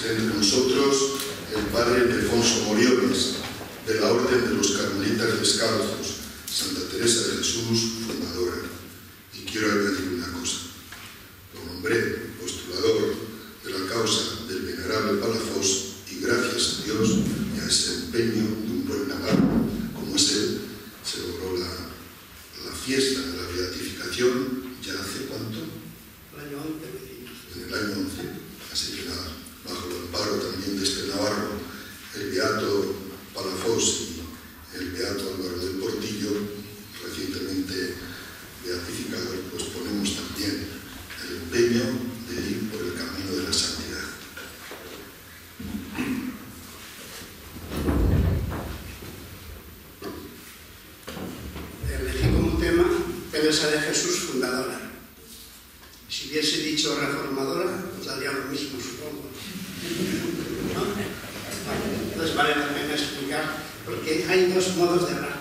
Está entre nosotros el padre Ildefonso Moriones, de la Orden de los Carmelitas Descalzos, Santa Teresa de Jesús, fundadora. Y quiero añadir una cosa. Lo nombré postulador de la causa del venerable Palafox y gracias a Dios y a ese empeño de un buen navarro como es él, se logró la fiesta de la beatificación ya hace ¿cuánto? El año 11. En el año 11. Así que nada, bajo el amparo también de este navarro, el beato Palafox y el beato Álvaro del Portillo, recientemente beatificado, pues ponemos también el empeño de ir por el camino de la santidad. Elegí como tema Teresa de Jesús, fundadora. Si hubiese dicho reformadora, pues daría lo mismo, supongo. ¿No? Entonces vale la pena explicar, porque hay dos modos de hablar.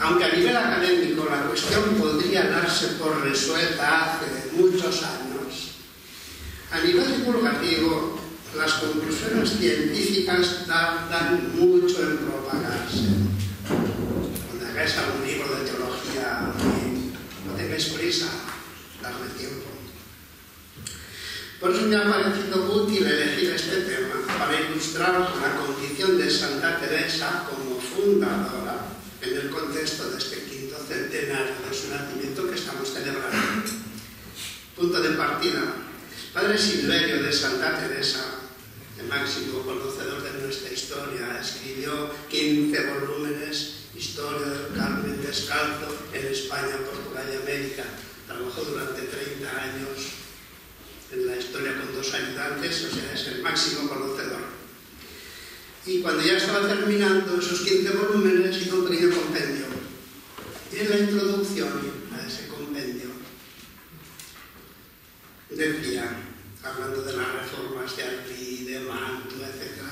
Aunque a nivel académico la cuestión podría darse por resuelta hace muchos años, a nivel divulgativo las conclusiones científicas tardan mucho en propagarse. Cuando hagáis algún libro de teología, no tengáis prisa, darle tiempo. Por eso me ha parecido útil elegir este tema para ilustrar la condición de Santa Teresa como fundadora en el contexto de este quinto centenario de su nacimiento que estamos celebrando. Punto de partida. Padre Silverio de Santa Teresa, el máximo conocedor de nuestra historia, escribió 15 volúmenes, Historia del Carmen Descalzo en España, Portugal y América. Trabajó durante 30 años en la historia con 2 ayudantes, o sea, es el máximo conocedor. Y cuando ya estaba terminando esos 15 volúmenes, hizo un pequeño compendio. Y en la introducción a ese compendio decía, hablando de las reformas de Arpí, de Manto, etc.,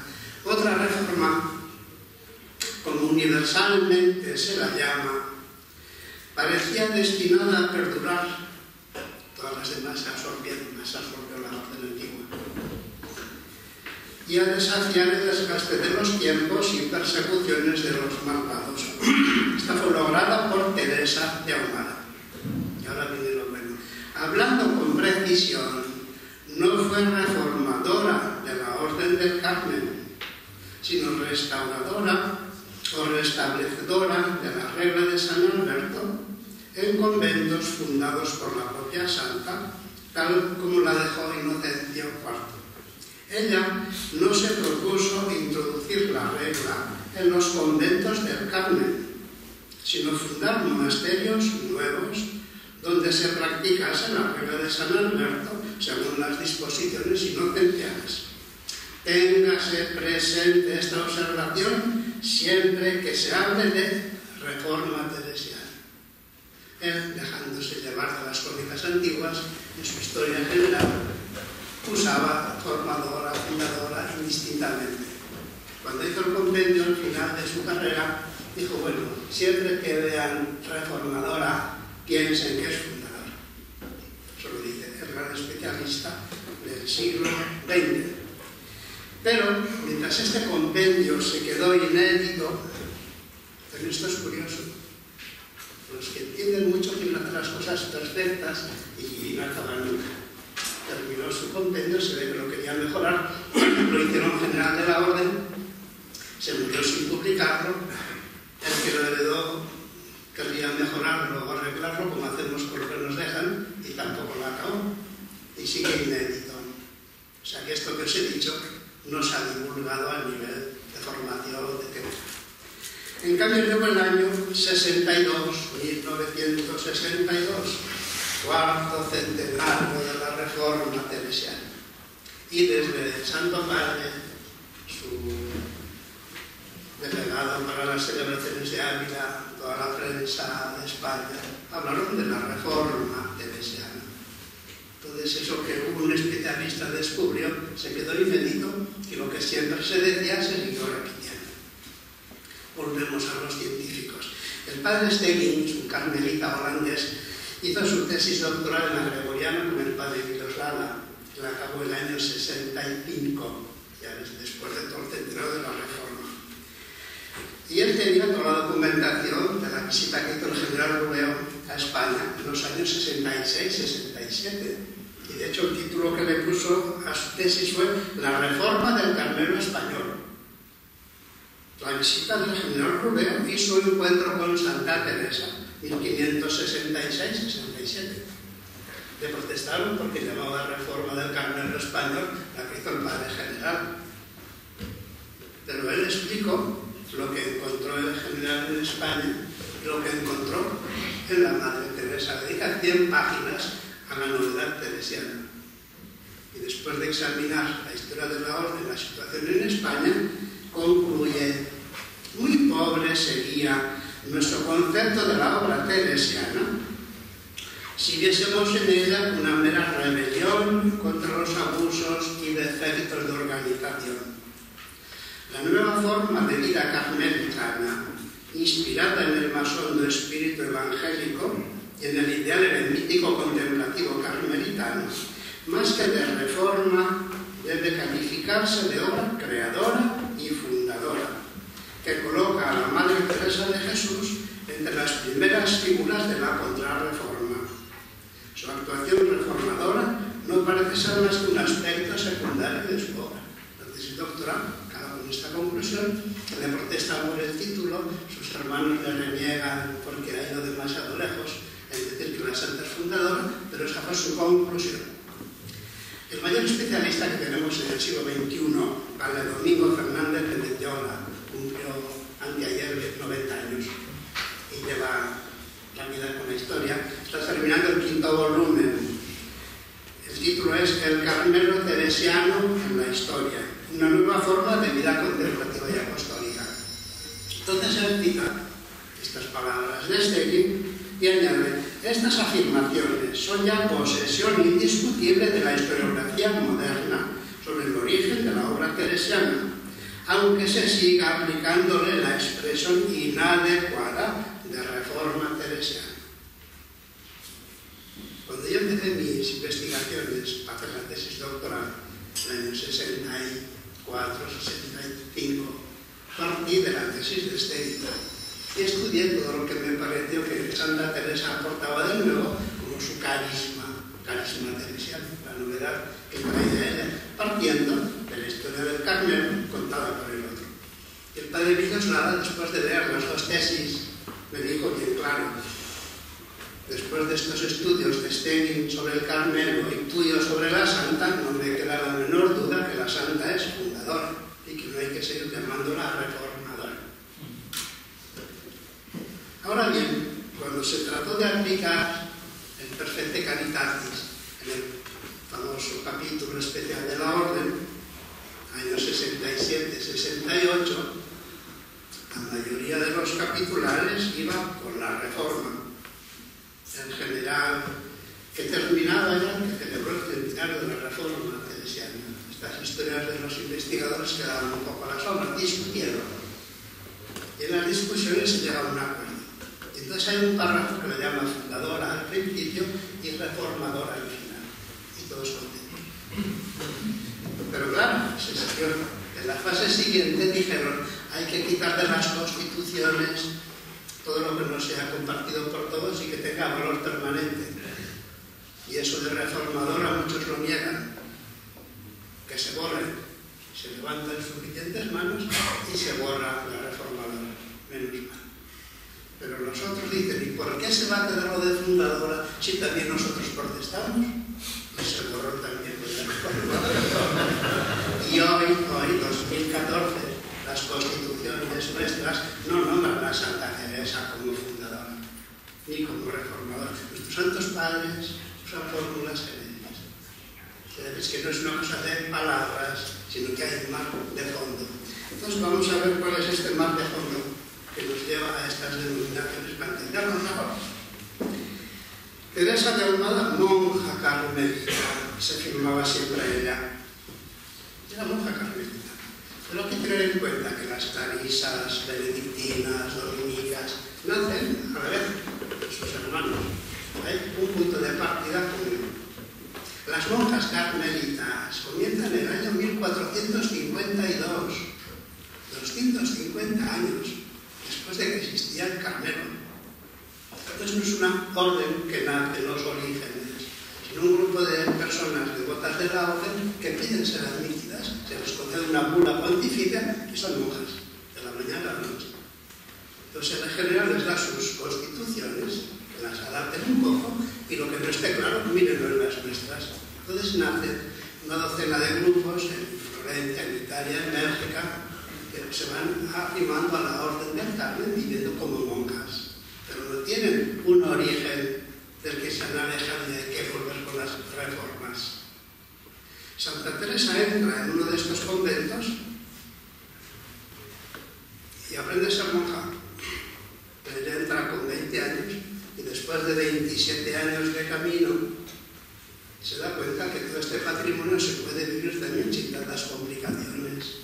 otra reforma, como universalmente se la llama, parecía destinada a perdurar. Todas las demás se absorbió la orden antigua. Y a desafiar el desgaste de los tiempos y persecuciones de los malvados. Esta fue lograda por Teresa de Ahumada. Y ahora viene lo bueno. Hablando con precisión, no fue reformadora de la Orden del Carmen, sino restauradora o restablecedora de la regla de San Alberto en conventos fundados por la propia santa, tal como la dejó Inocencio IV. Ella no se propuso introducir la regla en los conventos del Carmen, sino fundar monasterios nuevos donde se practicase la regla de San Alberto según las disposiciones inocencianas. Téngase presente esta observación siempre que se hable de reforma teresiana. Él, dejándose llevar de las crónicas antiguas, en su historia general, usaba formadora, fundadora, indistintamente. Cuando hizo el compendio al final de su carrera, dijo, bueno, siempre que vean reformadora, piensen que es fundadora. Eso lo dice el gran especialista del siglo XX. Pero, mientras este compendio se quedó inédito, pero esto es curioso, los que entienden mucho quieren hacer las cosas perfectas y no acaban nunca. Terminó su compendio, se ve que lo querían mejorar, lo hicieron general de la orden, se murió sin publicarlo, el que lo heredó querría mejorarlo o arreglarlo como hacemos con lo que nos dejan y tampoco lo acabó y sigue inédito. O sea que esto que os he dicho no se ha divulgado al nivel de formación de Teresa. En cambio llegó el año 62, 1962, cuarto centenario de la Reforma teresiana. Y desde el Santo Padre, su delegado para las celebraciones de Ávila, toda la prensa de España, hablaron de la Reforma teresiana. Entonces eso que un especialista descubrió se quedó inédito y lo que siempre se decía se siguió repitiendo. Volvemos a los científicos. El padre Steggins, un carmelita holandés, hizo su tesis doctoral en la gregoriana con el padre Miloslava la acabó el año 65, ya después de todo el centenario de la Reforma. Y él tenía toda la documentación de la visita que hizo el general Rubeo a España en los años 66-67. Y de hecho el título que le puso a su tesis fue La reforma del Carmelo español. La visita del general Rubeo y su encuentro con Santa Teresa, 1566-67. Le protestaron porque llamaba reforma del Carmelo español la que hizo el padre general. Pero él explicó lo que encontró el general en España, lo que encontró en la Madre Teresa. Dedica 100 páginas a la novedad teresiana. Y después de examinar la historia de la orden, la situación en España, concluye: muy pobre sería nuestro concepto de la obra teresiana si viésemos en ella una mera rebelión contra los abusos y defectos de organización. La nueva forma de vida carmelitana, inspirada en el más hondo espíritu evangélico y en el ideal eremítico contemplativo carmelitano, más que de reforma, debe calificarse de obra creadora y fundadora, que coloca a la Madre Teresa de Jesús entre las primeras figuras de la contrarreforma. Su actuación reformadora no parece ser más que un aspecto secundario de su obra. La tesis doctoral acaba con esta conclusión, que le protestan por el título, sus hermanos le reniegan porque ha ido demasiado lejos en decir que la santa es fundadora, pero esa fue su conclusión. El mayor especialista que tenemos en el siglo XXI, Padre Domingo Fernández de Mendiola, cumplió anteayer 90 años y lleva la vida con la historia. Está terminando el 5º volumen. El título es El Carmelo teresiano en la historia, una nueva forma de vida contemplativa y apostólica. Entonces él cita estas palabras de Stegin y añade: estas afirmaciones son ya posesión indiscutible de la historiografía moderna sobre el origen de la obra teresiana, aunque se siga aplicándole la expresión inadecuada de reforma teresiana. Cuando yo empecé mis investigaciones para hacer la tesis doctoral en el año 64-65, partí de la tesis de Stegin y estudié todo lo que me pareció que Santa Teresa aportaba de nuevo, como su carisma teresiano, la novedad que traía ella, partiendo de la historia del Carmelo contada por el otro. Y el padre Villoslada, después de leer las dos tesis, me dijo bien claro: después de estos estudios de Stegin sobre el Carmelo y tuyo sobre la Santa, no me queda la menor duda que la Santa es fundadora y que no hay que seguir llamándola reformadora. Ahora bien, cuando se trató de aplicar el Perfecte Caritatis en el famoso capítulo especial de la Orden, años 67-68, la mayoría de los capitulares iba por la reforma. En general, que terminaba ya, que celebró el centenario de la reforma teresiana. Estas historias de los investigadores quedaban un poco a la sombra, discutieron. Y en las discusiones se llega a un acuerdo. Entonces hay un párrafo que le llama fundadora al principio y reformadora al final. Y todos contentos. Pero claro, se salió. En la fase siguiente dijeron: hay que quitar de las constituciones todo lo que no sea compartido por todos y que tenga valor permanente. Y eso de reformadora muchos lo niegan. Que se borre. Se levantan suficientes manos y se borra la reformadora. Menos mal. Pero los otros dicen: ¿y por qué se va a quedar lo de fundadora si también nosotros protestamos? Y se borró también lo de reformadora. Y hoy, 2014, las constituciones nuestras no nombran a Santa Teresa como fundadora, ni como reformadora. Nuestros santos padres usan fórmulas genéricas. Es que no es una cosa de palabras, sino que hay un mar de fondo. Entonces vamos a ver cuál es este mar de fondo que nos lleva a estas denominaciones para entendernos mejor. Teresa de Ahumada, monja carmelita, se firmaba siempre ella. Era monja carmelita. Pero hay que tener en cuenta que las clarisas, benedictinas, dominicas, nacen a la vez sus hermanos. Hay un punto de partida común. La Las monjas carmelitas comienzan en el año 1452, 250 años después de que existía el Carmelo. Entonces no es una orden que nace en los orígenes, sino un grupo de personas devotas de la orden que piden ser admitidas. Se les concede una bula pontificia y son monjas, de la mañana a la noche. Entonces el general les da sus constituciones, que las adapten un poco, y lo que no esté claro, mírenlo en las nuestras. Entonces nace una docena de grupos en Florencia, en Italia, en Bélgica, que se van arrimando a la orden del Carmen viviendo como monjas. Pero no tienen un origen del que se han alejado y hay que volver con las reformas. Santa Teresa entra en uno de estos conventos y aprende a ser monja. Ella entra con 20 años y después de 27 años de camino se da cuenta que todo este patrimonio se puede vivir también sin tantas complicaciones.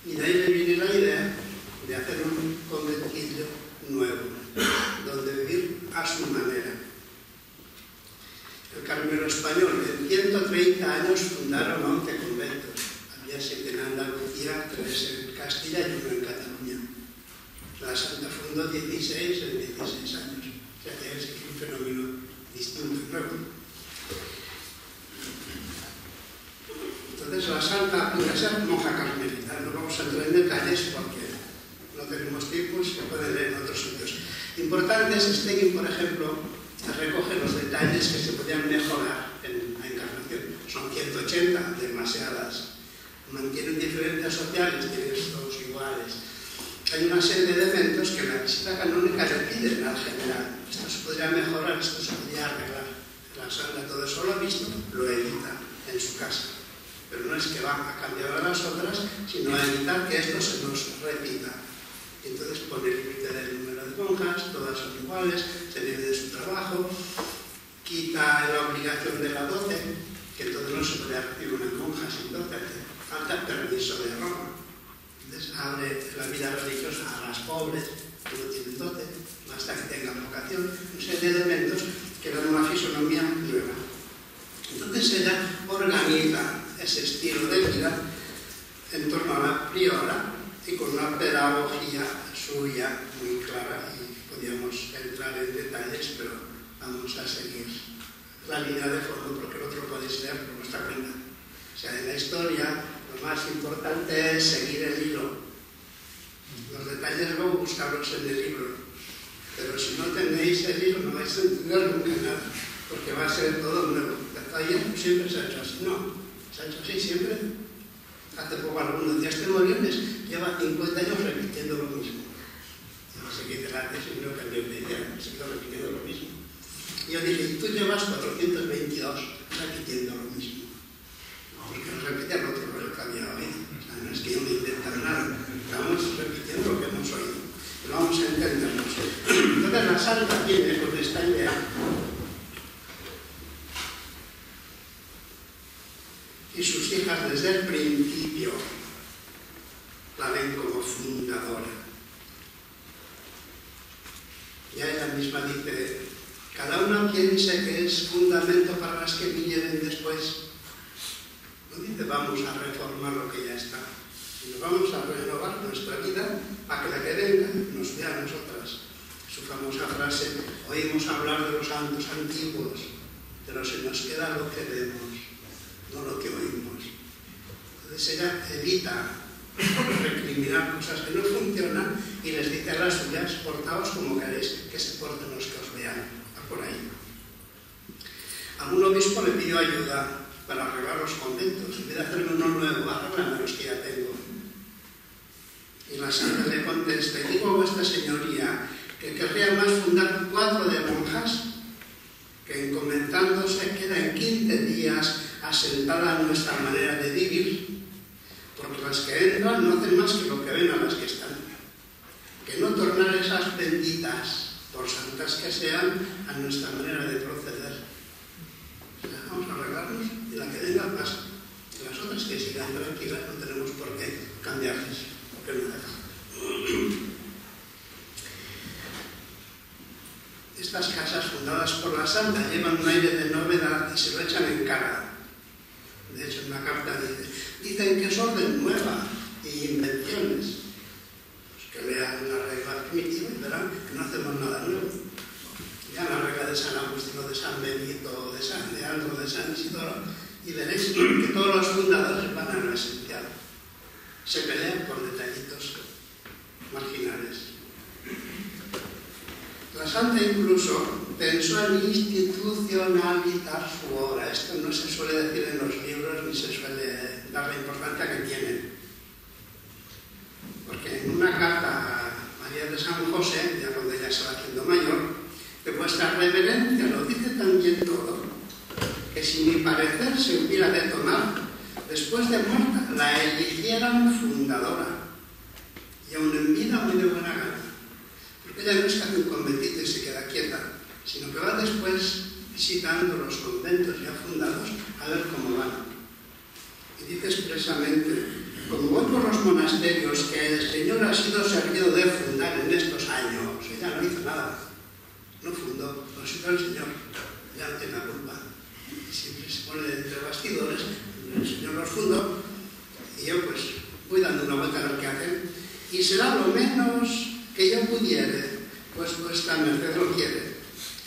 Y de ahí le viene la idea de hacer un conventillo nuevo, donde vivir a su manera. El Carmelo español, en 130 años fundaron 11 conventos. Había 7 en Andalucía, 3 en Castilla y 1 en Cataluña. La Santa fundó 16 en 16 años. O sea que es un fenómeno distinto y nuevo. Entonces la Santa puede ser monja carmelita. No vamos a entrar en detalles porque no tenemos tiempo, se puede leer en otros sitios. Importantes, Stegin, por ejemplo, recoge los detalles que se podían mejorar en la encarnación. Son 180, demasiadas. Mantienen diferencias sociales, tienen todos iguales. Hay una serie de elementos que la visita canónica le piden al general. Esto se podría mejorar, esto se podría arreglar. La Santa todo eso lo ha visto, lo evita en su casa. Pero no es que va a cambiar a las otras, sino a evitar que esto se nos repita. Y entonces pone el límite del número de monjas, todas son iguales, se vive de su trabajo, quita la obligación de la dote, que entonces no se puede recibir una monja sin dote, falta permiso de Roma. Entonces abre la vida religiosa a las pobres que no tienen dote, basta que tengan vocación, una serie de elementos que dan una fisonomía nueva. Entonces ella organiza ese estilo de vida en torno a la priora y con una pedagogía suya muy clara, y podíamos entrar en detalles, pero vamos a seguir la línea de fondo porque el otro podéis leer por vuestra cuenta. O sea, en la historia lo más importante es seguir el hilo. Los detalles luego buscarlos en el libro, pero si no tenéis el hilo no vais a entender nunca nada, porque va a ser todo nuevo. Ayer siempre se ha hecho así, no, se ha hecho así siempre. Hace poco algunos días de Moriones lleva 50 años repitiendo lo mismo. No sé qué te la haces y no cambió de idea, sigo repitiendo lo mismo. Y yo dije, y tú llevas 422 repitiendo lo mismo. Porque no repite al otro lo que había oído. O sea, no es que yo me invente nada, estamos repitiendo lo que hemos oído. Pero vamos a entendernos. Entonces la Santa tiene con esta idea. Y sus hijas desde el principio la ven como fundadora. Ya ella misma dice, cada una piense que es fundamento para las que vienen después. No dice vamos a reformar lo que ya está, sino vamos a renovar nuestra vida para que la que venga nos vea a nosotras. Su famosa frase, oímos hablar de los santos antiguos, pero se nos queda lo que vemos, no lo que oímos. Entonces ella evita recriminar cosas que no funcionan y les dice a las suyas, portaos como queréis, que se porten los que os vean. Va por ahí. Algún obispo le pidió ayuda para arreglar los conventos. En vez de hacerme uno nuevo, arréglame los que ya tengo. Y la Santa le contesta, y digo a vuestra señoría que querría más fundar 4 de monjas que encomendándose queda en 15 días asentada en nuestra manera de vivir, porque las que entran no hacen más que lo que ven a las que están. Que no tornar esas benditas, por santas que sean, a nuestra manera de proceder. O sea, vamos a arreglarnos y la que venga pasa. Y las otras que sigan tranquilas no tenemos por qué cambiarles, porque no dejan. estas casas fundadas por la Santa llevan un aire de novedad y se lo echan en cara. De hecho, en una carta dicen que es orden nueva y invenciones. Pues que lean la regla primitiva y verán que no hacemos nada nuevo. Ya la regla de San Agustín, de San Benito, de San Leandro, de San Isidoro, y veréis que todos los fundadores van a lo esencial. Se pelean por detallitos marginales. La Santa incluso pensó en institucionalizar su obra. Esto no se suele decir en los libros ni se suele dar la importancia que tiene. Porque en una carta a María de San José, ya cuando ella se va haciendo mayor, que vuestra reverencia lo dice también todo, que si mi parecer se hubiera de tomar, después de muerta la eligieran fundadora, y aún en vida muy de buena gana. Porque ella no es que hace un conventito y se queda quieta, sino que va después visitando los conventos ya fundados a ver cómo van. Y dice expresamente: como voy por los monasterios que el Señor ha sido servido de fundar en estos años, ella no hizo nada, no fundó, lo hizo el Señor, ya no tiene la culpa. Y siempre se pone entre bastidores, el Señor los fundó, y yo pues voy dando una vuelta a ver qué hacen, y será lo menos que yo pudiere, pues vuestra merced lo quiere,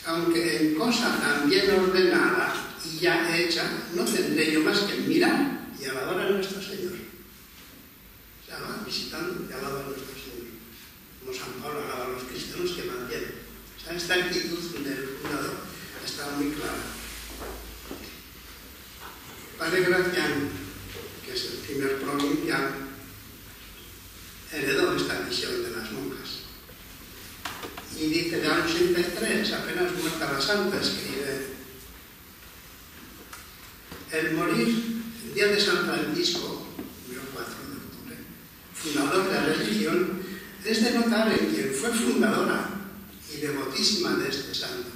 aunque en cosa tan bien ordenada y ya hecha, no tendré yo más que mirar y alabar a nuestro Señor. O sea, va visitando y alaba a nuestro Señor, como San Pablo alaba a los cristianos que van bien. O sea, esta actitud del fundador está muy clara. Padre Gracián, que es el primer provincial, heredó esta visión de las monjas. Y dice, de año 83, apenas muerta la Santa, escribe: el morir el día de San Francisco, el 4 de octubre, fundador de la religión, es de notar en quien fue fundadora y devotísima de este santo.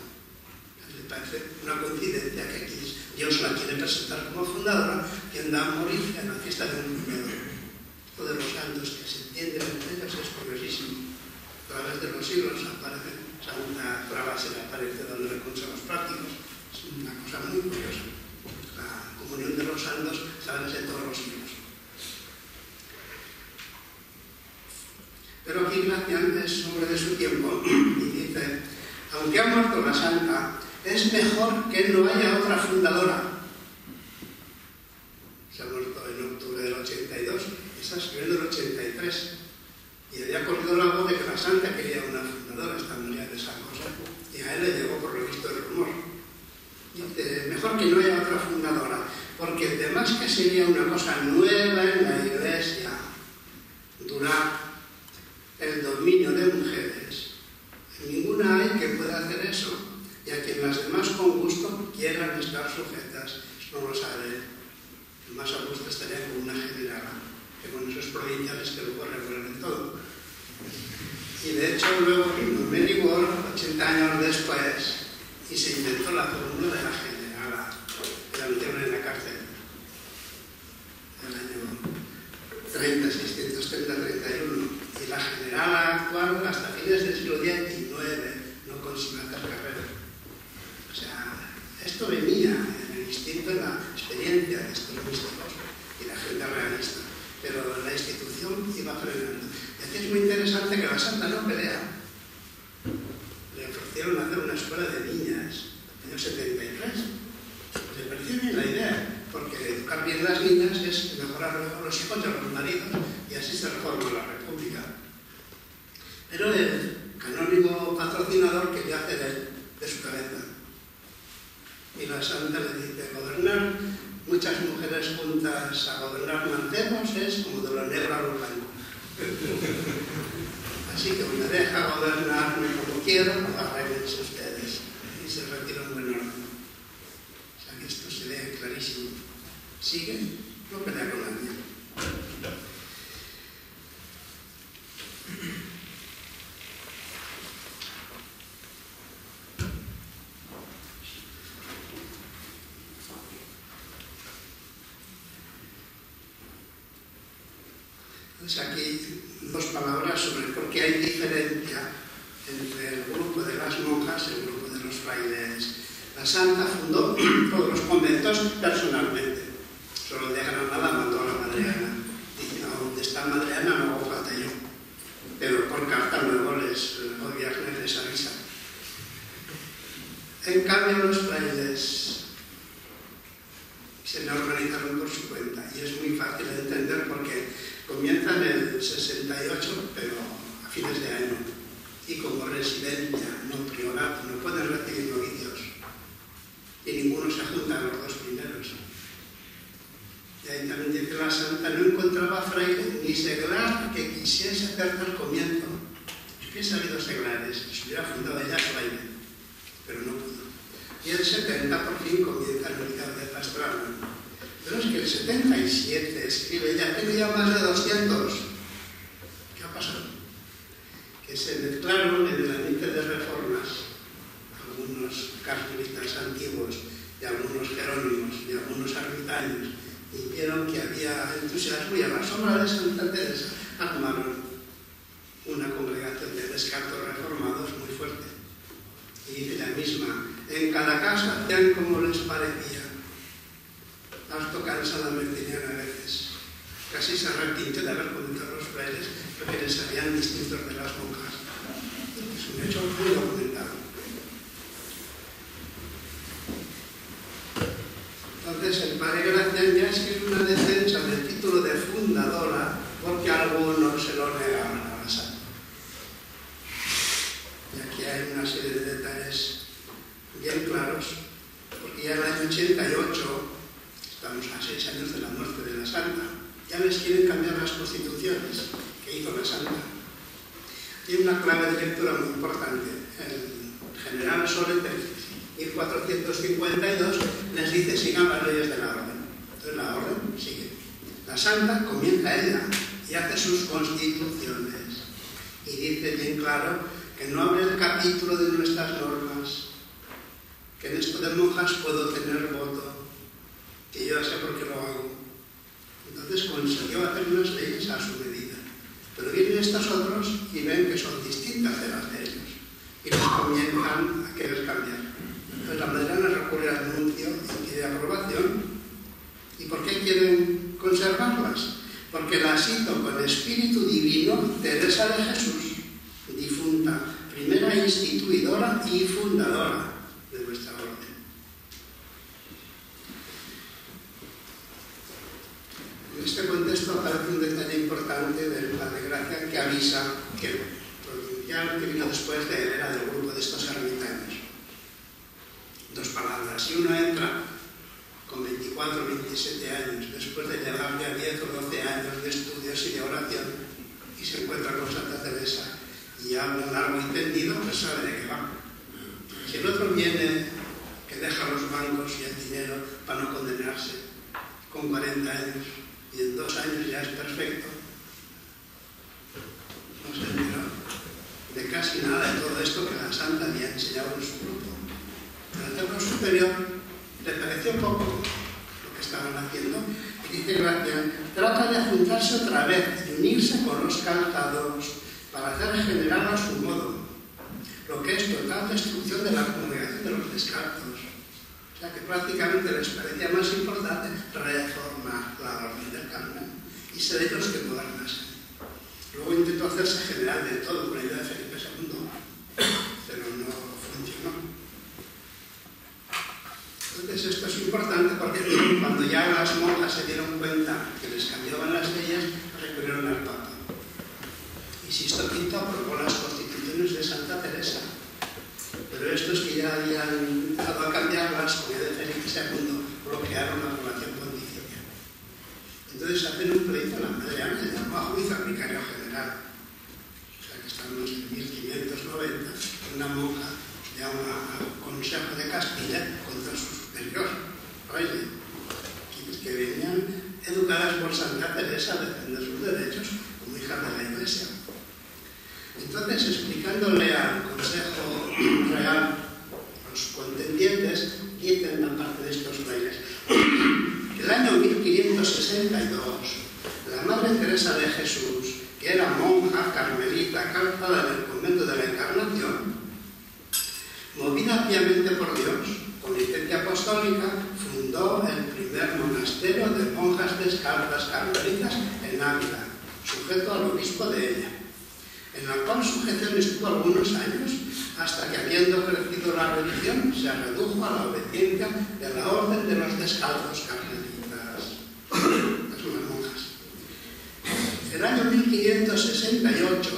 Me parece una coincidencia que aquí Dios la quiere presentar como fundadora, quien da a morir en la fiesta de un primero. De los santos que se entienden entre ellos es curiosísimo. A través de los siglos aparece Santa Traba, se le aparece dándole consejos prácticos. Es una cosa muy curiosa. La comunión de los santos se hace en todos los siglos. Pero aquí Gracián es hombre de su tiempo y dice: aunque ha muerto la Santa, es mejor que no haya otra fundadora. Se ha muerto en octubre del 82. Está escribiendo el 83, y había corrido la voz de que la Santa quería una fundadora, esta María de San José, y a él le llegó por lo visto el rumor. Dice, mejor que no haya otra fundadora, porque además que sería una cosa nueva en la Iglesia, durar el dominio de mujeres. Ninguna hay que pueda hacer eso, y a quien las demás con gusto quieran estar sujetas. Eso no lo sabe. El más a gusto estaría con una generala, que con esos provinciales que luego revuelven todo. Y de hecho luego vino Meribor, 80 años después, y se inventó la fórmula de la generala, que la metieron en la cárcel en el año 630-31. Y la generala actual, hasta fines del siglo XIX, no consiguió hacer carrera. O sea, esto venía en el instinto, en la experiencia de estos místicos y la gente realista. Pero la institución iba frenando. Y aquí es muy interesante que la Santa no pelea. Le ofrecieron hacer una escuela de niñas en el 73. Le pareció bien la idea, porque educar bien las niñas es mejorar los hijos de los maridos y así se reforma la República. Pero el canónigo patrocinador quería hacer de su cabeza. Y la Santa le dice: gobernar muchas mujeres juntas a gobernar mancebos es como de lo negro a lo blanco. Así que me deja gobernarme como quiero, arréglense ustedes. Y se retira un buen orden. O sea que esto se ve clarísimo. Sigue, no pelea con nadie. Entonces aquí dos palabras sobre por qué hay diferencia entre el grupo de las monjas y el grupo de los frailes. La santa fundó todos los conventos personalmente. Solo el de Granada mandó a la Madre Ana. Dice, no, donde está Madre Ana no hago falta yo. Pero por carta luego los viernes les avisa. En cambio los frailes se organizaron por su cuenta y es muy fácil de entender porque comienzan en el 68, pero a fines de año, y como residencia, no priorato, no pueden recibir novicios y ninguno se junta a los dos primeros. Y ahí también dice la santa, no encontraba fraile ni seglar que quisiese hacer tal comienzo. Si hubiese habido seglares, se hubiera fundado ya fraile, pero no pudo. Y el 70 por fin comienza el unidad de pastoral. Pero es que el 77 escribe, ya tiene ya más de 200. ¿Qué ha pasado? Que se mezclaron en el ambiente de reformas algunos carmelitas antiguos y algunos jerónimos y algunos ermitaños y vieron que había entusiasmo y a la sombra de Santa Teresa armaron una congregación de descartos reformados muy fuerte. Y dice la misma, en cada casa hacían como les parecía. Harto cansada me tenían a veces. Casi se arrepintió de haber comenzado los frailes porque les salían distintos de las monjas. Es un hecho muy documentado. Entonces el padre Gracián ya escribe una defensa del título de fundadora porque algunos se lo negaban a la santa. Y aquí hay una serie de detalles bien claros, porque ya en el año 88, estamos a 6 años de la muerte de la santa, ya les quieren cambiar las constituciones que hizo la santa. Tiene una clave de lectura muy importante. El general Solet, en 1452, les dice sigan las leyes de la orden. Entonces la orden sigue. La santa comienza ella y hace sus constituciones. Y dice bien claro que no abre el capítulo de nuestras normas, que en esto de monjas puedo tener voto, que yo ya sé por qué lo hago. Entonces consiguió hacer unas leyes a su medida. Pero vienen estos otros y ven que son distintas de las de ellos y les comienzan a querer cambiar. Entonces la Madre Ana recurre al nuncio y pide aprobación. ¿Y por qué quieren conservarlas? Porque la cito con espíritu divino Teresa de Jesús, difunta, primera instituidora y fundadora de nuestra orden. En este contexto aparece un detalle importante del Padre Gracia que avisa que el provincial que vino después de él era del grupo de estos ermitaños. Dos palabras. Si uno entra con 24 o 27 años, después de llevar ya 10 o 12 años de estudios y de oración, y se encuentra con Santa Teresa y habla largo y tendido, pues sabe de qué va. Si el otro viene, que deja los bancos y el dinero para no condenarse, con 40 años, y en 2 años ya es perfecto, no se enteró de casi nada de todo esto que la Santa había enseñado en su grupo. El eterno superior le pareció poco lo que estaban haciendo y dice Gracia, trata de juntarse otra vez y unirse con los calzados para hacer general a su modo, lo que es total destrucción de la congregación de los descalzos. O sea que prácticamente les parecía más importante reformar la orden del Carmen y ser ellos que modernarse. Luego intentó hacerse general de todo con la idea de Felipe II, pero no funcionó. Entonces esto es importante porque cuando ya las monjas se dieron cuenta que les cambiaban las leyes, recurrieron al Papa. Y Sixto V aprobó las constituciones de Santa Teresa. Pero estos que ya habían empezado a cambiarlas, con el de Felipe II, bloquearon la relación pontificia. Entonces hacen un pleito a la Madre Ana, le llamó a juicio al vicario general. O sea que estamos en 1590, una monja llama al Consejo de Castilla contra su superior, fraile, que venían educadas por Santa Teresa a defender sus derechos como hijas de la Iglesia. Entonces, explicándole al Consejo Real los contendientes, dicen la parte de estos frailes que el año 1562 la Madre Teresa de Jesús, que era monja carmelita calzada en el convento de la Encarnación, Movida piamente por Dios, con licencia apostólica, fundó el primer monasterio de monjas descalzas carmelitas en Ávila, sujeto al obispo de ella, en la cual sujeción estuvo algunos años, hasta que, habiendo crecido la religión, se redujo a la obediencia de la orden de los descalzos carmelitas, las monjas. En el año 1568,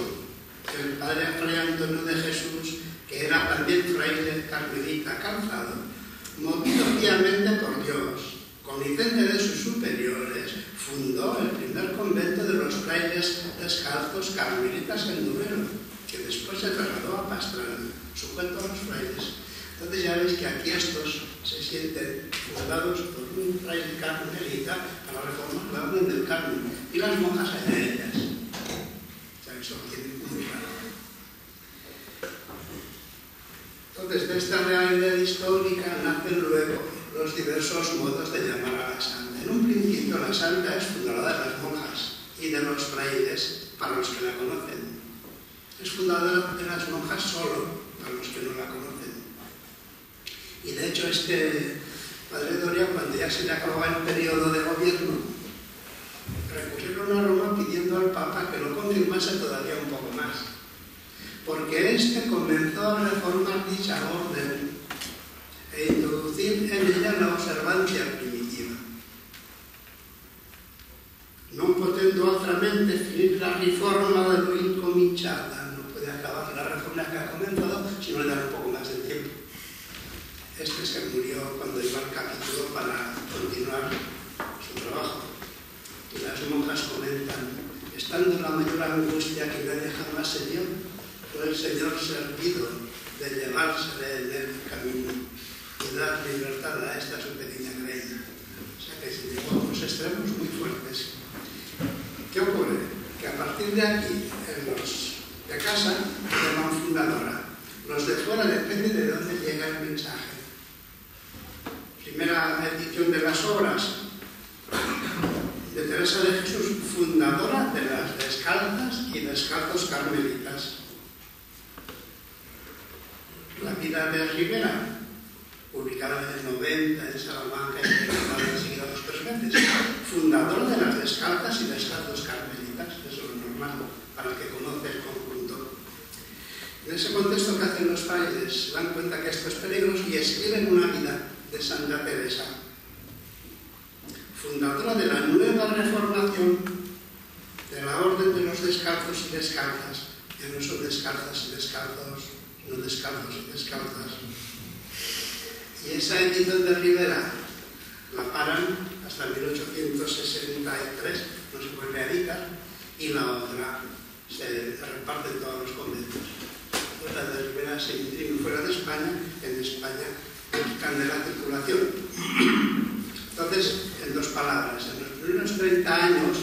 el padre Fray Antonio de Jesús, que era también fraile carmelita calzado, movido piamente por Dios, con licencia de sus superiores, fundó el primer convento de los frailes descalzos carmelitas en Duero, que después se trasladó a Pastrana, sujeto a los frailes. Entonces ya veis que aquí estos se sienten fundados por un fraile carmelita para reformar la orden del Carmen, y las monjas allá ellas. O sea, eso lo tienen muy claro. Entonces, de esta realidad histórica nacen luego los diversos modos de llamar a la santa. En un principio, la santa es fundadora de las monjas y de los frailes, para los que la conocen. Es fundadora de las monjas solo, para los que no la conocen. Y de hecho, este padre Doria, cuando ya se le acababa el periodo de gobierno, recurrieron a Roma pidiendo al Papa que lo confirmase todavía un poco más, porque este comenzó a reformar dicha orden e introducir en ella la observancia primitiva. Non potendo altramente finir la riforma de lo incominciata, no puede acabar la reforma que ha comenzado, sino le dar un poco más de tiempo. Este se murió cuando iba al capítulo para continuar su trabajo. Y las monjas comentan: estando la mayor angustia que nadie jamás se dio, fue el Señor servido de llevársele en el camino y dar libertad a esta su pequeña reina. O sea que se llegó a unos extremos muy fuertes. ¿Qué ocurre? Que a partir de aquí, en los de casa, llaman fundadora. Los de fuera depende de dónde llega el mensaje. Primera edición de las obras de Teresa de Jesús, fundadora de las descalzas y descalzos carmelitas. La vida de Rivera, publicada en el 90 en Salamanca y publicada enseguida 2 o 3 veces, fundador de las descalzas y descalzos carmelitas. Eso es lo normal para el que conoce el conjunto. En ese contexto que hacen los frailes, se dan cuenta que esto es peligroso y escriben una vida de Santa Teresa, fundadora de la nueva reformación de la orden de los descalzos y descalzas, que no son descalzas y descalzos, no descalzos y descalzas. Y esa edición de Rivera la paran hasta 1863, no se vuelve a editar, y la otra se reparte en todos los conventos. La de Rivera se imprime fuera de España, en España están de la circulación. Entonces, en 2 palabras, en los primeros 30 años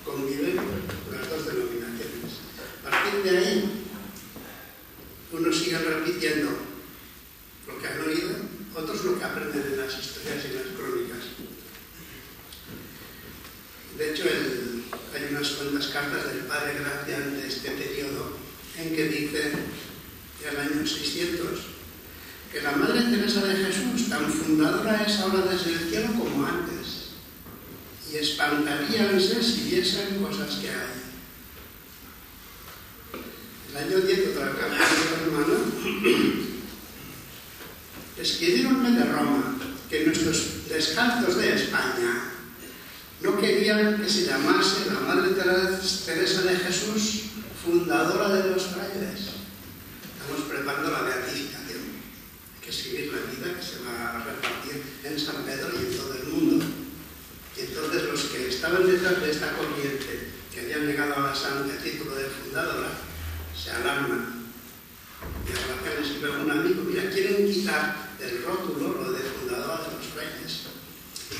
conviven las 2 denominaciones. A partir de ahí, unos siguen repitiendo lo que han oído, otros lo que aprenden en las historias y las crónicas. De hecho, hay unas cuantas cartas del padre Gracián de este periodo en que dice, en el año 600, que la Madre Teresa de Jesús, tan fundadora es ahora desde el cielo como antes, y espantaríanse si viesen cosas que hay. El año 10, otra carta de hermano, escribieronme de Roma que nuestros descalzos de España no querían que se llamase la Madre Teresa de Jesús, fundadora de los frailes. Estamos preparando la beatificación. Hay que escribir la vida que se va a repartir en San Pedro y en todo el mundo. Y entonces los que estaban detrás de esta corriente, que habían llegado a la santa título de fundadora, se alarman. Y a la que les escribe un amigo: mira, quieren quitar del rótulo lo de fundadora de los frailes.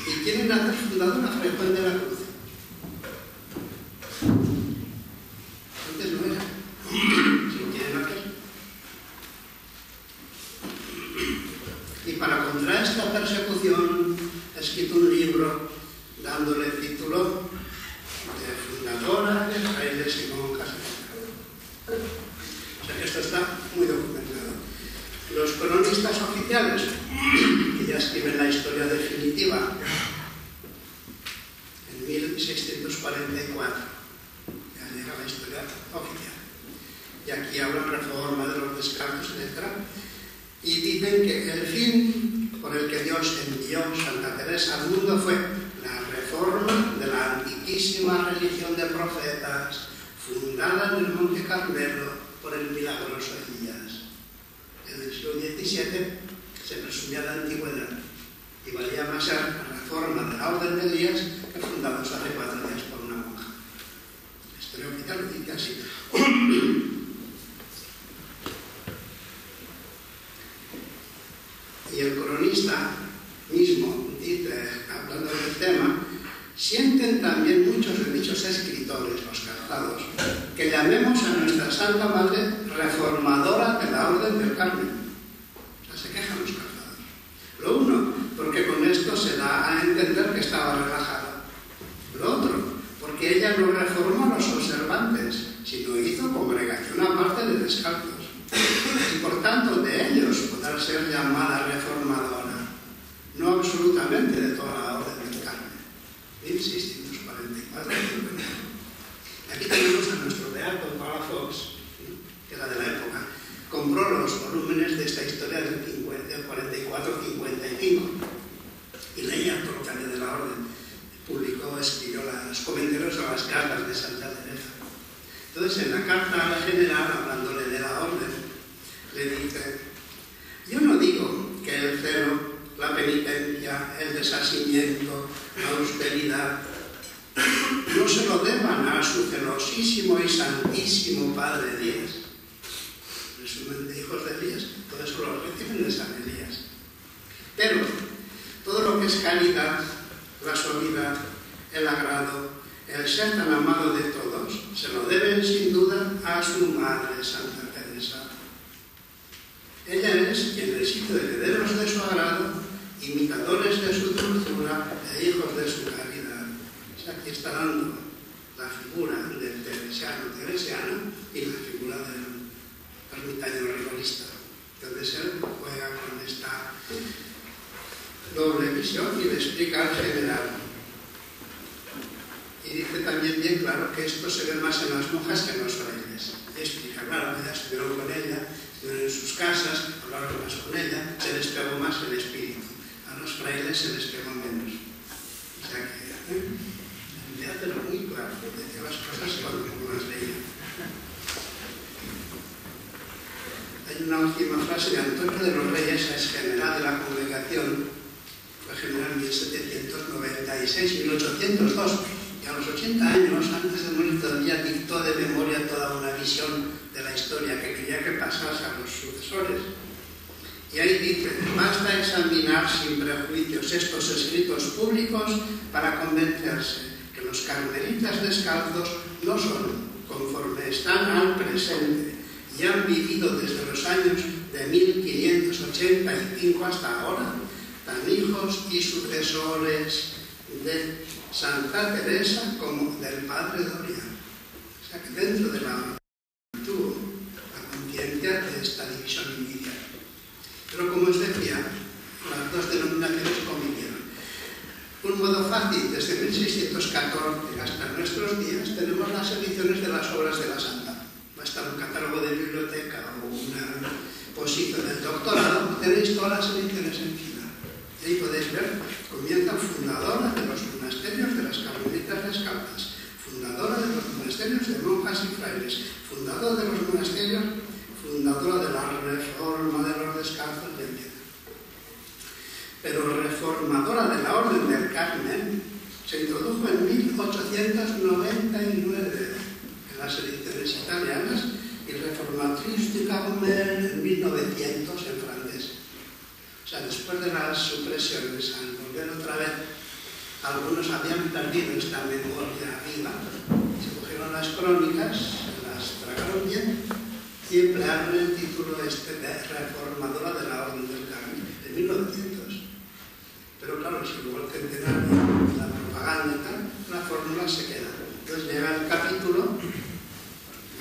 Y quieren hacer fundadora a Fray Juan de la Cruz. Antes no era. Si lo quieren hacer. Y para contra esta persecución he escrito un libro dándole el título de fundadora de frailes y monjas. O sea que esto está muy documentado. Los 1644. Ya llega la historia oficial. Y aquí hablan reforma de los descalzos, etc. Y dicen que el fin por el que Dios envió Santa Teresa al mundo fue la reforma de la antiquísima religión de profetas, fundada en el Monte Carmelo por el milagroso Elías. En el siglo XVII se presumía de antigüedad y valía más ser la reforma de la Orden de Elías que fundados hace 4 días por una monja. La historia oficial lo dice así. Y el cronista mismo dice, hablando del tema, sienten también muchos de dichos escritores, los calzados, que llamemos a nuestra Santa Madre reformadora de la Orden del Carmen. O sea, se quejan los calzados. Lo uno, porque con esto se da a entender que estaba relajada. Lo otro, porque ella no reformó a los observantes, sino hizo congregación aparte de descalzos. Y por tanto de ellos podrá ser llamada reformadora, no absolutamente de toda la Orden del Carmen. 1644. Aquí tenemos a nuestro beato Palafox, que era de la época, compró los volúmenes de esta historia del 44-55 y leía todo lo que había de la Orden. Publicó, escribió los comentarios a las cartas de Santa Teresa. Entonces, en la carta a la general, hablándole de la Orden, le dice: yo no digo que el celo, la penitencia, el desasimiento, la austeridad no se lo deban a su celosísimo y santísimo Padre Elías. Resumen de hijos de Elías, todo eso lo reciben de San Elías. Pero todo lo que es caridad, la suavidad, el agrado, el ser tan amado de todos, se lo deben sin duda a su madre Santa Teresa. Ella es quien les hizo herederos de su agrado, imitadores de su dulzura e hijos de su caridad. O sea, aquí está dando la figura del teresiano y la figura del ermitaño rigorista. Entonces él juega con esta doble visión y le explica al general. Y dice también bien claro que esto se ve más en las monjas que en los frailes. Y explica, claro, que ya estuvieron con ella, estuvieron en sus casas, hablaron más con ella, se les pegó más el espíritu. A los frailes se les pegó menos. O sea que, me hace lo muy claro, decía las cosas como las leía. Hay una última frase de Antonio de los Reyes, es general de la congregación, fue general en 1796-1802. Y a los 80 años, antes de morir, todavía dictó de memoria toda una visión de la historia que quería que pasase a los sucesores. Y ahí dice: basta examinar sin prejuicios estos escritos públicos para convencerse que los carmelitas descalzos no son, conforme están al presente y han vivido desde los años de 1585 hasta ahora, tan hijos y sucesores de Santa Teresa como del Padre Dorian. O sea que dentro de la tuvo la conciencia de esta división inicial. Pero como os decía, las dos denominaciones convivieron. Un modo fácil, desde 1614 hasta nuestros días, tenemos las ediciones de las obras de la Santa. Basta un catálogo de biblioteca o una posición del doctorado, tenéis todas las ediciones en fila. Y ahí podéis ver, comienza fundadora de los monasterios de las carmelitas descalzas, fundadora de los monasterios de monjas y frailes, fundadora de los monasterios, fundadora de la reforma de los descalzos, etc. Pero reformadora de la Orden del Carmen se introdujo en 1899 en las ediciones italianas y Reformatrice du Carmel en 1900 en francés. O sea, después de las supresiones, al volver otra vez, algunos habían perdido esta memoria viva. Se cogieron las crónicas, las tragaron bien y emplearon el título de reformadora de la Orden del Carmen en 1900. Pero claro, si luego el centenario, la propaganda y tal, la fórmula se queda. Entonces llega el capítulo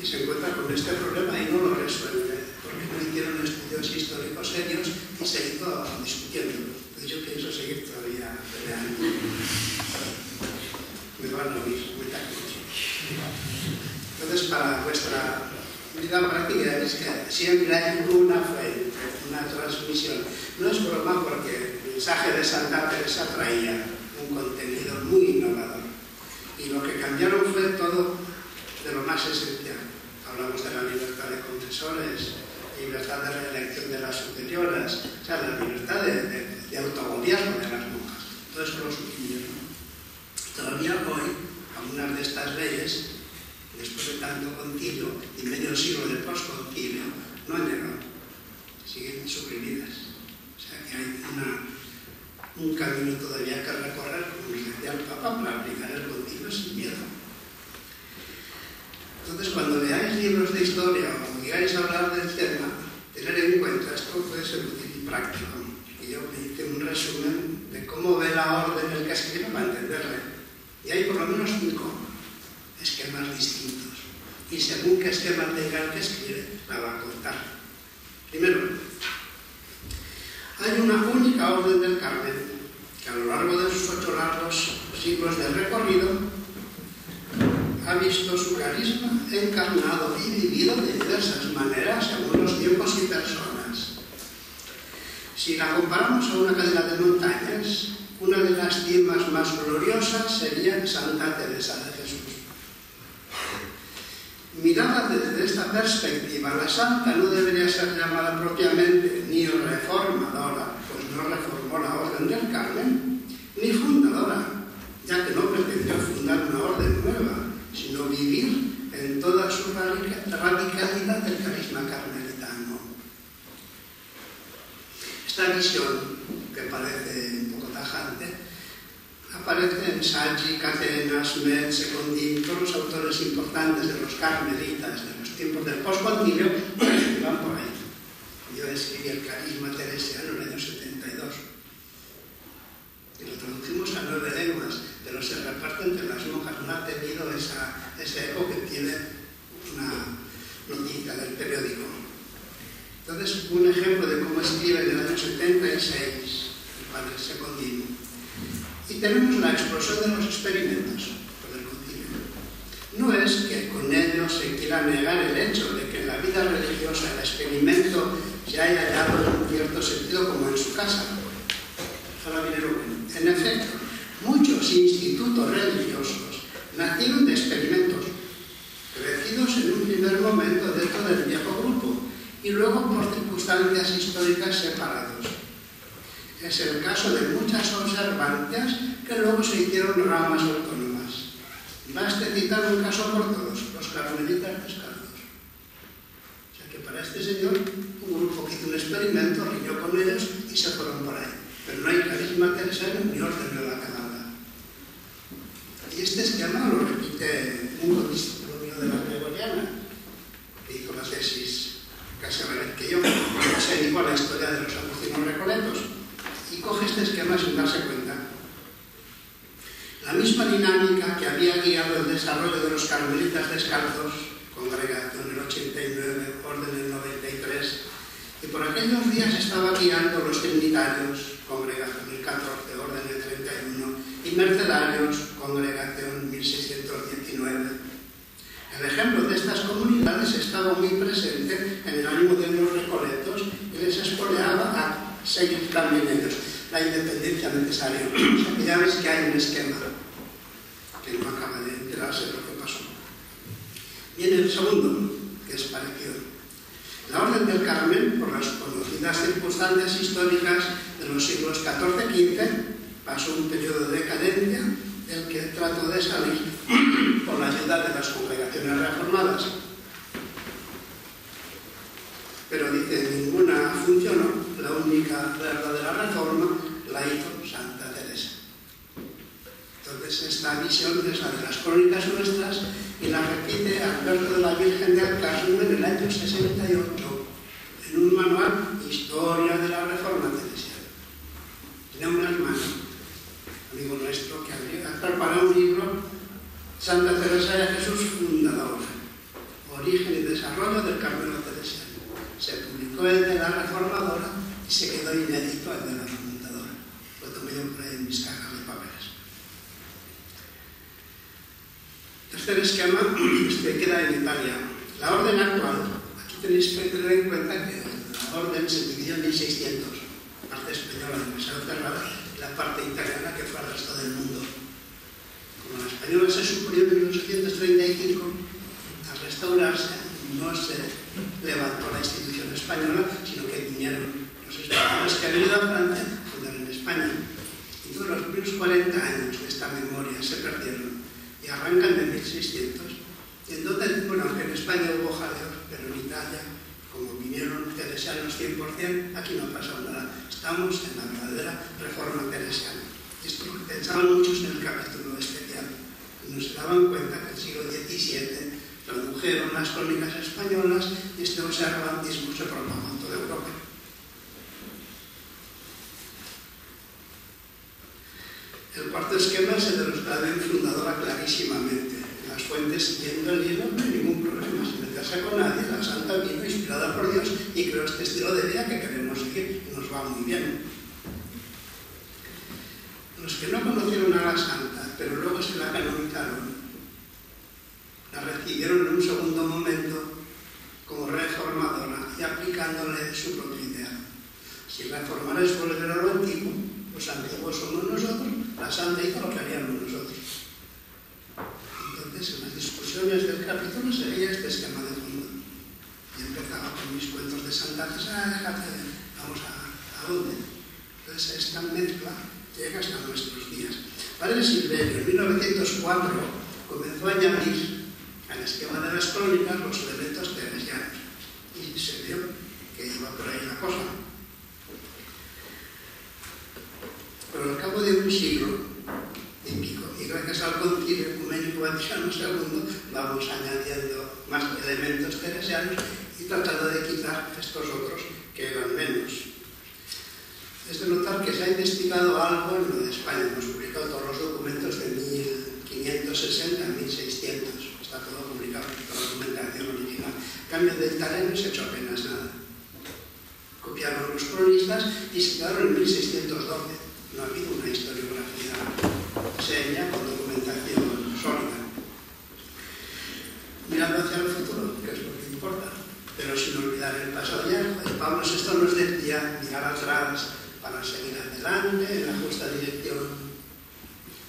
y se encuentra con este problema y no lo resuelve, porque no hicieron estudios históricos serios y se hizo discutiendo. Entonces yo pienso seguir todavía peleando. me van a oír, me tacan. Entonces, para vuestra vida práctica es que siempre hay una fuente, una transmisión. No es broma porque el mensaje de Santa Teresa traía un contenido muy innovador. Y lo que cambiaron fue todo de lo más esencial. Hablamos de la libertad de confesores, libertad de reelección de las superioras, o sea, la libertad de autogobierno de las monjas. Todo eso lo suprimieron. Todavía hoy, algunas de estas leyes, después de tanto concilio y medio siglo de postconcilio, no han llegado, siguen suprimidas. O sea que hay un camino todavía que recorrer, como nos decía el Papa, para aplicar el concilio sin miedo. Entonces, cuando leáis libros de historia o digáis a hablar del tema, tener en cuenta, esto puede ser útil y práctico. Y yo me hice un resumen de cómo ve la orden el que escribe para entenderle. Y hay por lo menos 5 esquemas distintos. Y según qué esquema tenga el que escribe, la va a contar. Primero, hay una única orden del Carmen que a lo largo de sus 8 largos siglos de recorrido ha visto su carisma encarnado y vivido de diversas maneras según los tiempos y personas. Si la comparamos a una cadena de montañas, una de las cimas más gloriosas sería Santa Teresa de Jesús. Mirada desde esta perspectiva, la santa no debería ser llamada propiamente ni reformadora, pues no reformó la Orden del Carmen, ni fundadora, ya que no pretendió fundar una orden nueva, sino vivir en toda su radicalidad del carisma carmelitano. Esta visión, que parece un poco tajante, aparece en Saggi, Catenas, Metz, Secondín, todos los autores importantes de los carmelitas de los tiempos del postconcilio van por ahí. Yo escribí el carisma teresiano en el año 72 y lo traducimos a 9 lenguas, pero se reparte entre las monjas. No ha tenido ese eco que tiene una noticia del periódico. Entonces, un ejemplo de cómo escribe en el año 76 el padre Secondino. Y tenemos la explosión de los experimentos por el concilio. No es que con ello se quiera negar el hecho de que en la vida religiosa el experimento se haya hallado en un cierto sentido como en su casa. Ojalá viene lo bueno. En efecto, muchos institutos religiosos nacieron de experimentos, crecidos en un primer momento dentro del viejo grupo y luego por circunstancias históricas separados. Es el caso de muchas observancias que luego se hicieron ramas autónomas. Baste citar un caso por todos, los carmelitas descalzos. O sea que para este señor, un grupo que hizo un experimento, riñó con ellos y se fueron por ahí. Pero no hay carisma teresiano ni orden de la calada. Y este esquema lo repite un condiscípulo mío de la Gregoriana, que hizo la tesis casi a la vez que yo, que se dedicó a la historia de los agustinos recoletos. Y coge este esquema sin darse cuenta. La misma dinámica que había guiado el desarrollo de los carmelitas descalzos, congregación en el 89, orden en el 93, y por aquellos días estaba guiando los trinitarios, congregación en el 14, orden en el 31, y mercedarios, congregación en 1619. El ejemplo de estas comunidades estaba muy presente en el ánimo de los recoletos y les espoleaba a seguir también ellos la independencia necesaria. O sea, que ya ves que hay un esquema que no acaba de enterarse de lo que pasó. Viene el segundo, que es parecido. La Orden del Carmen, por las conocidas circunstancias históricas de los siglos XIV-XV, pasó un periodo de decadencia del que trató de salir por la ayuda de las congregaciones reformadas. Pero dice, ninguna funcionó, la única verdadera reforma la hizo Santa Teresa. Entonces esta visión es la de las crónicas nuestras y la repite Alberto de la Virgen del Carmen en el año 68, en un manual Historia de la Reforma Teresiana. Tiene un hermano, amigo nuestro, que había preparado un libro, Santa Teresa de Jesús Fundadora, Origen y Desarrollo del Carmelo Teresiano. Se publicó el de la Reformadora y se quedó inédito el de la Remontadora. Lo tomé yo por ahí en mis cajas de papeles. Tercer esquema, queda en Italia. La orden actual, aquí tenéis que tener en cuenta que la orden se dividió en 1600, la parte española demasiado cerrada y la parte italiana que fue al resto del mundo. Como la española se suprimió en 1835, al restaurarse no se levantó la institución española, sino que vinieron los españoles que han venido a Francia a fundar en España. Y todos los primeros 40 años de esta memoria se perdieron y arrancan de 1600. Y entonces, bueno, aunque en España hubo jaleos, pero en Italia, como vinieron teresianos 100%, aquí no ha pasado nada. Estamos en la verdadera reforma teresiana. Esto lo pensaban muchos en el capítulo especial. Y no se daban cuenta que el siglo XVII tradujeron las crónicas españolas y este observantismo se propagó en toda Europa. El cuarto esquema es el de los Clavel fundadora clarísimamente. En las fuentes, siguiendo el hilo, no hay ningún problema sin meterse con nadie. La santa vino inspirada por Dios y creó este estilo de vida que queremos seguir y nos va muy bien. Los que no conocieron a la santa, pero luego se la canonizaron, la recibieron en un segundo momento como reformadora y aplicándole su propia idea. Si reformar es volver a lo antiguo, los antiguos somos nosotros, la santa hizo lo que haríamos nosotros. Entonces, en las discusiones del capítulo se veía este esquema de fondo. Y empezaba con mis cuentos de Santa Teresa, vamos a dónde. Entonces, esta mezcla llega hasta nuestros días. Padre Silverio, en 1904, comenzó a añadir al esquema de las crónicas los elementos teresianos. Y se vio que iba por ahí la cosa. Pero al cabo de un siglo y pico, y gracias al Concilio Ecuménico Vaticano II, vamos añadiendo más elementos teresianos y tratando de quitar estos otros que eran menos. Es de notar que se ha investigado algo en lo de España. Hemos publicado todos los documentos de 1560 a 1600. Está todo publicado, toda la documentación original. En cambio, del italiano no se ha hecho apenas nada. Copiaron los cronistas y se quedaron en 1612. No ha habido una historiografía seria con documentación sólida. Mirando hacia el futuro, que es lo que importa, pero sin olvidar el pasado ya. Pablo VI nos decía mirar atrás para seguir adelante en la justa dirección.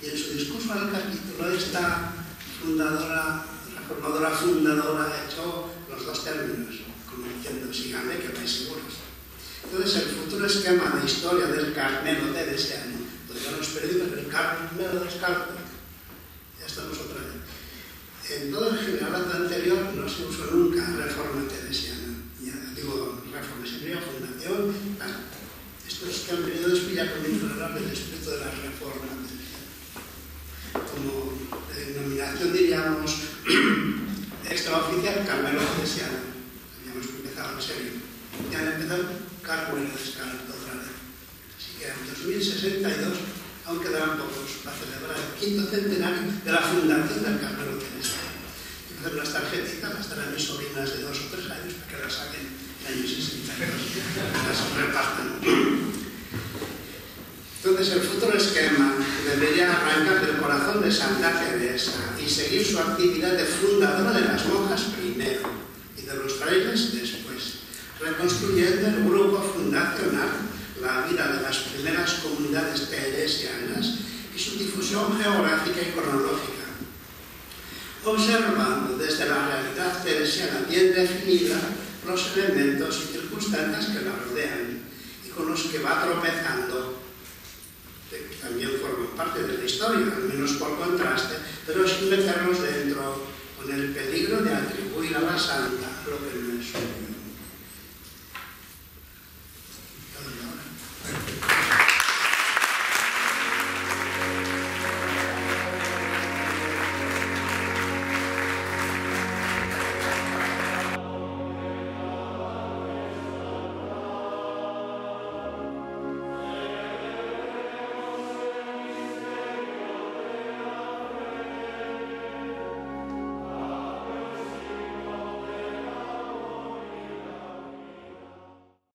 Y en su discurso al capítulo, esta reformadora fundadora ha hecho los dos términos, como diciendo, síganme que vais seguros. Entonces, el futuro esquema de historia del Carmelo teresiano, podríamos perdido en el Carmelo descalzo, ya estamos otra vez. En todo el generalato anterior no se usó nunca reforma teresiana, ya digo, reforma sería fundación, tal. Estos que han venido después ya comienzan a hablar del espíritu de la reforma teresiana. Como denominación, diríamos, extraoficial, Carmelo teresiano. Habíamos empezado en serio. Ya han empezado Carmelo descalzo otra vez. Así que en 2062 aún quedarán pocos para celebrar el 5º centenario de la fundación del Carmelo teresiano. Y hacer unas tarjetitas, las traen mis sobrinas de 2 o 3 años para que las saquen en el año 62 y las repartan. Entonces, el futuro esquema debería arrancar del corazón de Santa Teresa y seguir su actividad de fundadora de las monjas primero y de los frailes después, reconstruyendo el grupo fundacional, la vida de las primeras comunidades teresianas y su difusión geográfica y cronológica, observando desde la realidad teresiana bien definida los elementos y circunstancias que la rodean y con los que va tropezando, que también forman parte de la historia, al menos por contraste, pero sin meternos dentro